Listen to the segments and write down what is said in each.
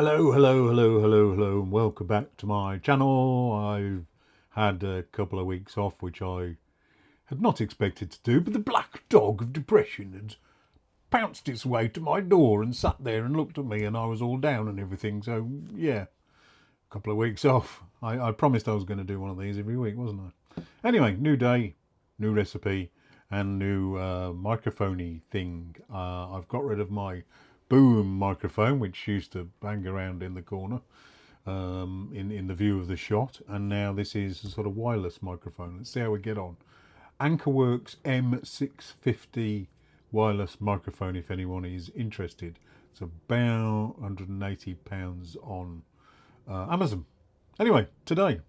Hello, and welcome back to my channel. I've had a couple of weeks off, which I had not expected to do, but the black dog of depression had pounced its way to my door and sat there and looked at me, and I was all down and everything. So, yeah, a couple of weeks off. I promised I was going to do one of these every week, wasn't I? Anyway, new day, new recipe, and new microphone-y thing. I've got rid of my boom microphone, which used to bang around in the corner in the view of the shot, and now this is a sort of wireless microphone. Let's see how we get on. Anchorworks M650 wireless microphone, if anyone is interested. It's about £180 on Amazon. Anyway, today,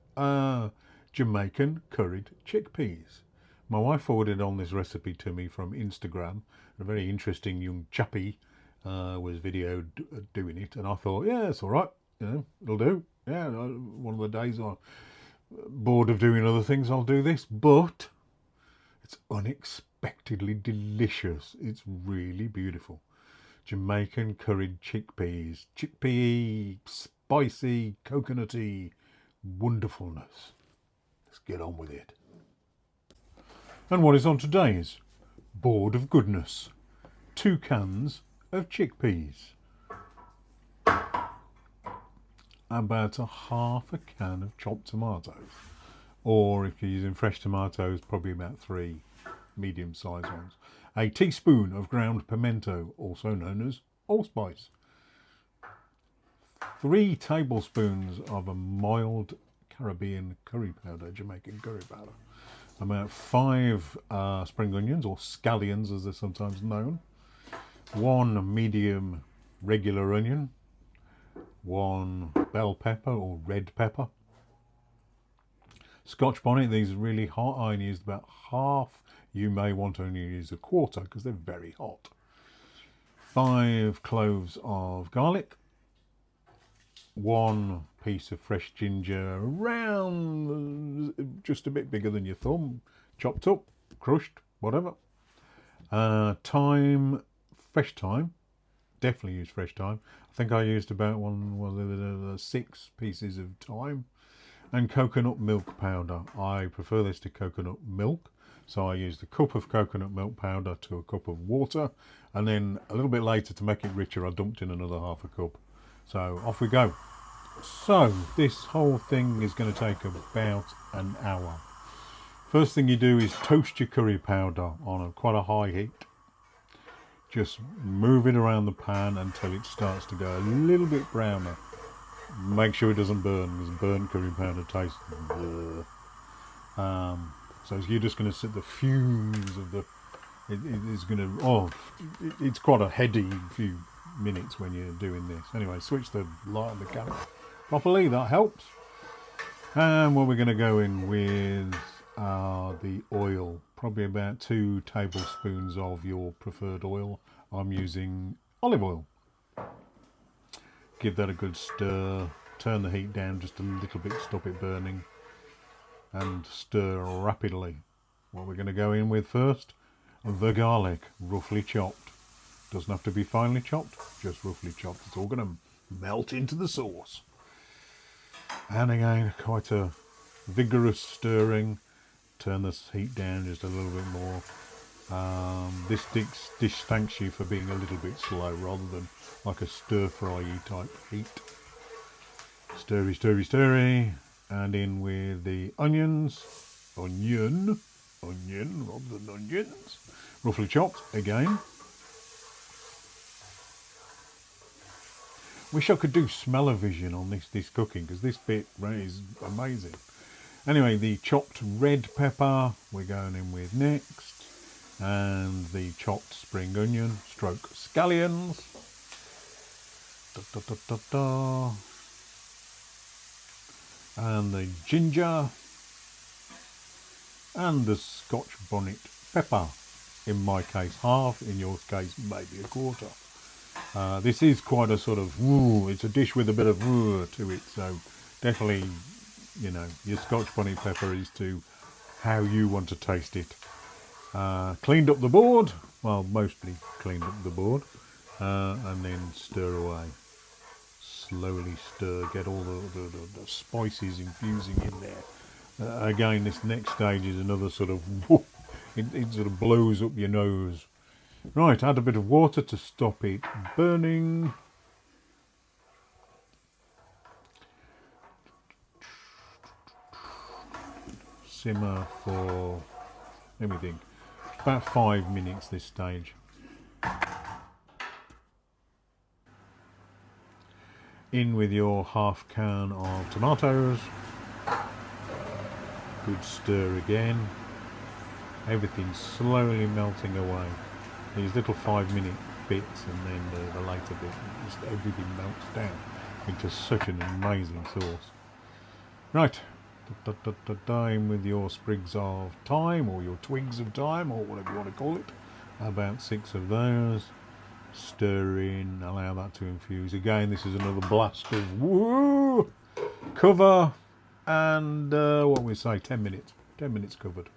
Jamaican curried chickpeas. My wife forwarded on this recipe to me from Instagram. A very interesting young chappie was videoed doing it, and I thought, yeah, it's all right, it'll do. Yeah, one of the days I'm bored of doing other things, I'll do this. But it's unexpectedly delicious. It's really beautiful. Jamaican curried chickpeas, chickpea, spicy, coconutty wonderfulness. Let's get on with it. And what is on today's board of goodness? 2 cans of chickpeas, about a half a can of chopped tomatoes, or if you're using fresh tomatoes, probably about 3 medium-sized ones, a teaspoon of ground pimento, also known as allspice, 3 tablespoons of a mild Caribbean curry powder, Jamaican curry powder, about 5 spring onions, or scallions as they're sometimes known, 1 medium regular onion, 1 bell pepper or red pepper, scotch bonnet. These are really hot. I only used about half. You may want to only use a quarter because they're very hot. 5 cloves of garlic, 1 piece of fresh ginger, around just a bit bigger than your thumb, chopped up, crushed, whatever. Thyme, fresh thyme, definitely use fresh thyme. I think I used about 6 pieces of thyme, and coconut milk powder. I prefer this to coconut milk, so I used a cup of coconut milk powder to a cup of water, and then a little bit later, to make it richer, I dumped in another half a cup. So off we go. So this whole thing is going to take about an hour. First thing you do is toast your curry powder on quite a high heat. Just move it around the pan until it starts to go a little bit browner. Make sure it doesn't burn, because burnt curry powder tastes so you're just going to sit the fumes of the. It is going to. It's quite a heady few minutes when you're doing this. Anyway, switch the light on the camera properly. That helps. And what we're going to go in with the oil, probably about 2 tablespoons of your preferred oil. I'm using olive oil. Give that a good stir, turn the heat down just a little bit, stop it burning, and stir rapidly. What we're going to go in with first, the garlic, roughly chopped. Doesn't have to be finely chopped, just roughly chopped. It's all going to melt into the sauce. And again, quite a vigorous stirring. Turn this heat down just a little bit more. This dish thanks you for being a little bit slow, rather than like a stir-fry type heat. Stirry, stirry, stirry. And in with the onions. Onion rather than onions. Roughly chopped again. Wish I could do smell-o-vision on this cooking, because this bit is amazing. Anyway, the chopped red pepper we're going in with next, and the chopped spring onion stroke scallions. And the ginger, and the scotch bonnet pepper. In my case, half. In your case, maybe a quarter. This is quite a sort of, it's a dish with a bit of to it, so definitely, your scotch bonnet pepper is to how you want to taste it. Cleaned up the board, well, mostly cleaned up the board, and then stir away. slowly stir, get all the spices infusing in there. Again, this next stage is another sort of, it sort of blows up your nose. Right, add a bit of water to stop it burning. Simmer for, let me think, about 5 minutes this stage. In with your half can of tomatoes. Good stir again. Everything's slowly melting away. These little 5-minute bits and then the later bit, just everything melts down into such an amazing sauce. Right, in with your sprigs of thyme or your twigs of thyme or whatever you want to call it. About 6 of those. Stir in, allow that to infuse. Again, this is another blast of woo! Cover and what we say, 10 minutes. 10 minutes covered.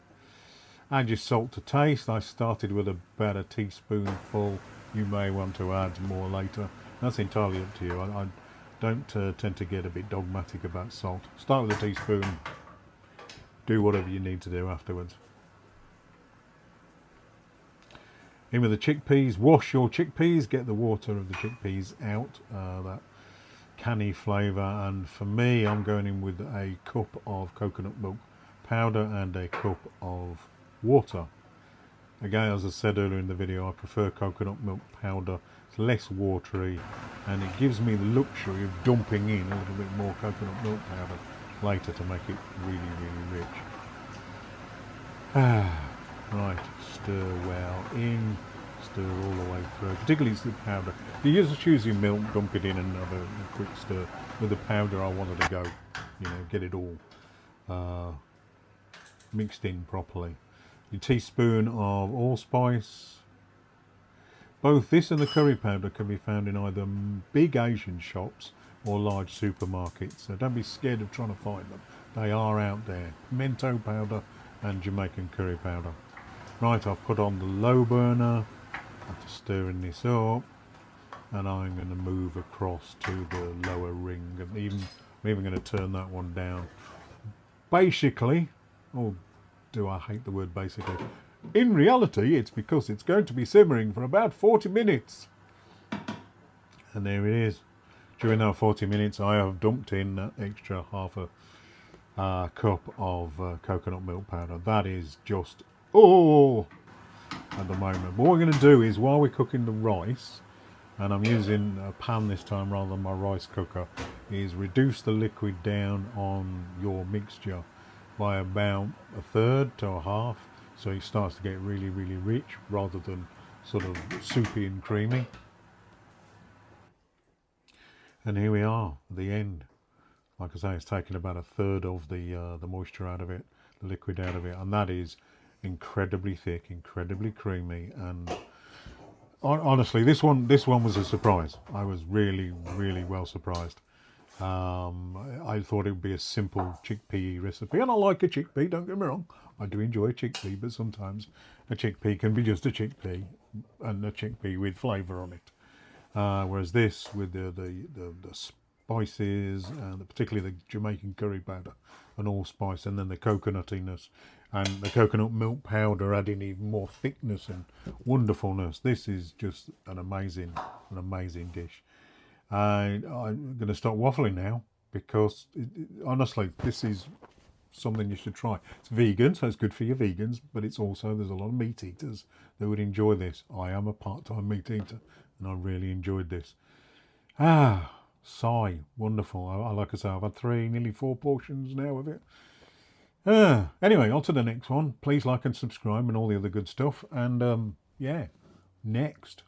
Add your salt to taste. I started with about a teaspoonful. You may want to add more later. That's entirely up to you. I don't tend to get a bit dogmatic about salt. Start with a teaspoon. Do whatever you need to do afterwards. In with the chickpeas. Wash your chickpeas. Get the water of the chickpeas out. That canny flavour. And for me, I'm going in with a cup of coconut milk powder and a cup of water. Again, as I said earlier in the video, I prefer coconut milk powder. It's less watery and it gives me the luxury of dumping in a little bit more coconut milk powder later to make it really, really rich. Right, stir well in, stir all the way through, particularly the powder. If you just choose your milk, dump it in and have a quick stir. With the powder, I wanted to go, get it all mixed in properly. A teaspoon of allspice. Both this and the curry powder can be found in either big Asian shops or large supermarkets, so don't be scared of trying to find them. They are out there. Pimento powder and Jamaican curry powder. Right, I've put on the low burner after stirring this up, and I'm going to move across to the lower ring, and I'm even going to turn that one down. Basically, do I hate the word basically? In reality, it's because it's going to be simmering for about 40 minutes. And there it is. During that 40 minutes, I have dumped in that extra half a cup of coconut milk powder. That is just, at the moment. But what we're going to do is, while we're cooking the rice, and I'm using a pan this time rather than my rice cooker, is reduce the liquid down on your mixture by about a third to a half, so it starts to get really, really rich rather than sort of soupy and creamy. And here we are at the end. Like I say, it's taken about a third of the moisture out of it, the liquid out of it, and that is incredibly thick, incredibly creamy. And honestly, this one was a surprise. I was really, really well surprised. I thought it would be a simple chickpea recipe, and I like a chickpea, don't get me wrong. I do enjoy a chickpea, but sometimes a chickpea can be just a chickpea and a chickpea with flavour on it. Whereas this, with the spices, and particularly the Jamaican curry powder and allspice, and then the coconutiness and the coconut milk powder adding even more thickness and wonderfulness. This is just an amazing dish. I'm going to stop waffling now because, honestly, this is something you should try. It's vegan, so it's good for your vegans, but it's also, there's a lot of meat eaters that would enjoy this. I am a part-time meat eater, and I really enjoyed this. Sigh, wonderful. Like I say, I've had nearly 4 portions now of it. Anyway, on to the next one. Please like and subscribe and all the other good stuff. And yeah, next.